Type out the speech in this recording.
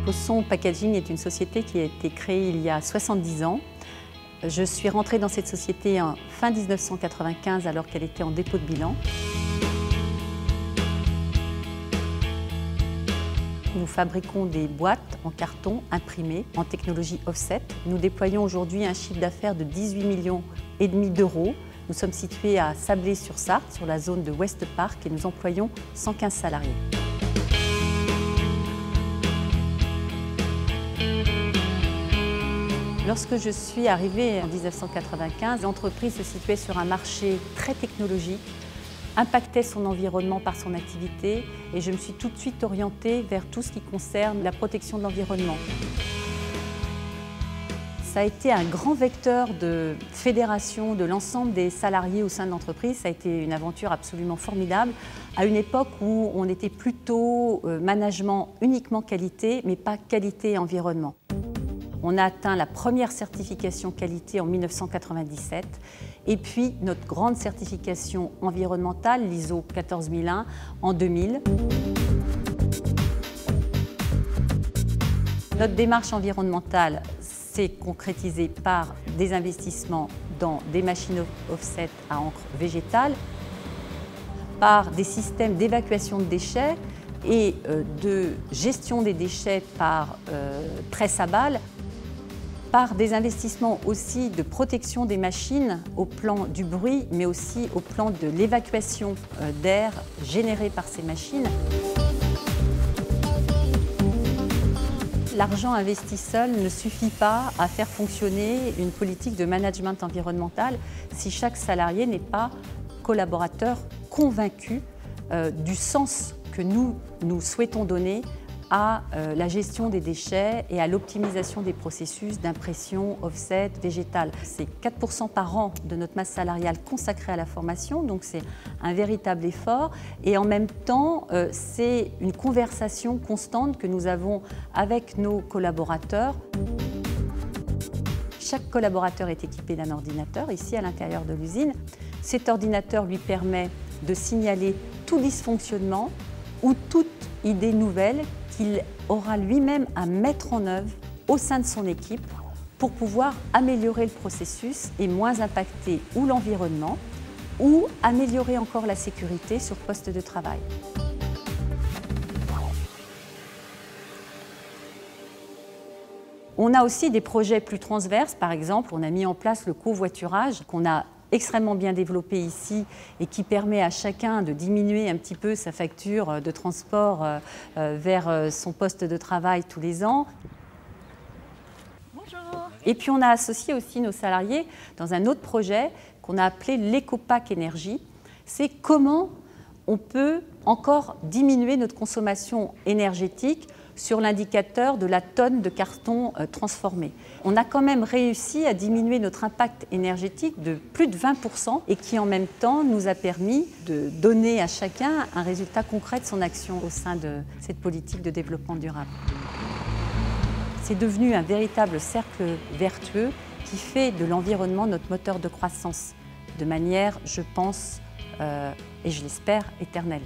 Posson Packaging est une société qui a été créée il y a 70 ans. Je suis rentrée dans cette société en fin 1995 alors qu'elle était en dépôt de bilan. Nous fabriquons des boîtes en carton imprimées en technologie offset. Nous déployons aujourd'hui un chiffre d'affaires de 18,5 millions d'euros. Nous sommes situés à Sablé-sur-Sarthe, sur la zone de West Park, et nous employons 115 salariés. Lorsque je suis arrivée en 1995, l'entreprise se situait sur un marché très technologique, impactait son environnement par son activité, et je me suis tout de suite orientée vers tout ce qui concerne la protection de l'environnement. Ça a été un grand vecteur de fédération de l'ensemble des salariés au sein de l'entreprise. Ça a été une aventure absolument formidable, à une époque où on était plutôt management uniquement qualité, mais pas qualité et environnement. On a atteint la première certification qualité en 1997 et puis notre grande certification environnementale, l'ISO 14001, en 2000. Notre démarche environnementale s'est concrétisée par des investissements dans des machines offset à encre végétale, par des systèmes d'évacuation de déchets et de gestion des déchets par presse à balles, par des investissements aussi de protection des machines au plan du bruit, mais aussi au plan de l'évacuation d'air généré par ces machines. L'argent investi seul ne suffit pas à faire fonctionner une politique de management environnemental si chaque salarié n'est pas collaborateur convaincu du sens que nous souhaitons donner à la gestion des déchets et à l'optimisation des processus d'impression offset végétale. C'est 4% par an de notre masse salariale consacrée à la formation, donc c'est un véritable effort. Et en même temps, c'est une conversation constante que nous avons avec nos collaborateurs. Chaque collaborateur est équipé d'un ordinateur ici à l'intérieur de l'usine. Cet ordinateur lui permet de signaler tout dysfonctionnement ou toute idée nouvelle qu'il aura lui-même à mettre en œuvre au sein de son équipe pour pouvoir améliorer le processus et moins impacter ou l'environnement ou améliorer encore la sécurité sur poste de travail. On a aussi des projets plus transverses. Par exemple, on a mis en place le covoiturage qu'on a extrêmement bien développé ici et qui permet à chacun de diminuer un petit peu sa facture de transport vers son poste de travail tous les ans. Bonjour. Et puis on a associé aussi nos salariés dans un autre projet qu'on a appelé l'EcoPack Énergie. C'est comment on peut encore diminuer notre consommation énergétique sur l'indicateur de la tonne de carton transformé. On a quand même réussi à diminuer notre impact énergétique de plus de 20% et qui en même temps nous a permis de donner à chacun un résultat concret de son action au sein de cette politique de développement durable. C'est devenu un véritable cercle vertueux qui fait de l'environnement notre moteur de croissance de manière, je pense, et je l'espère, éternelle.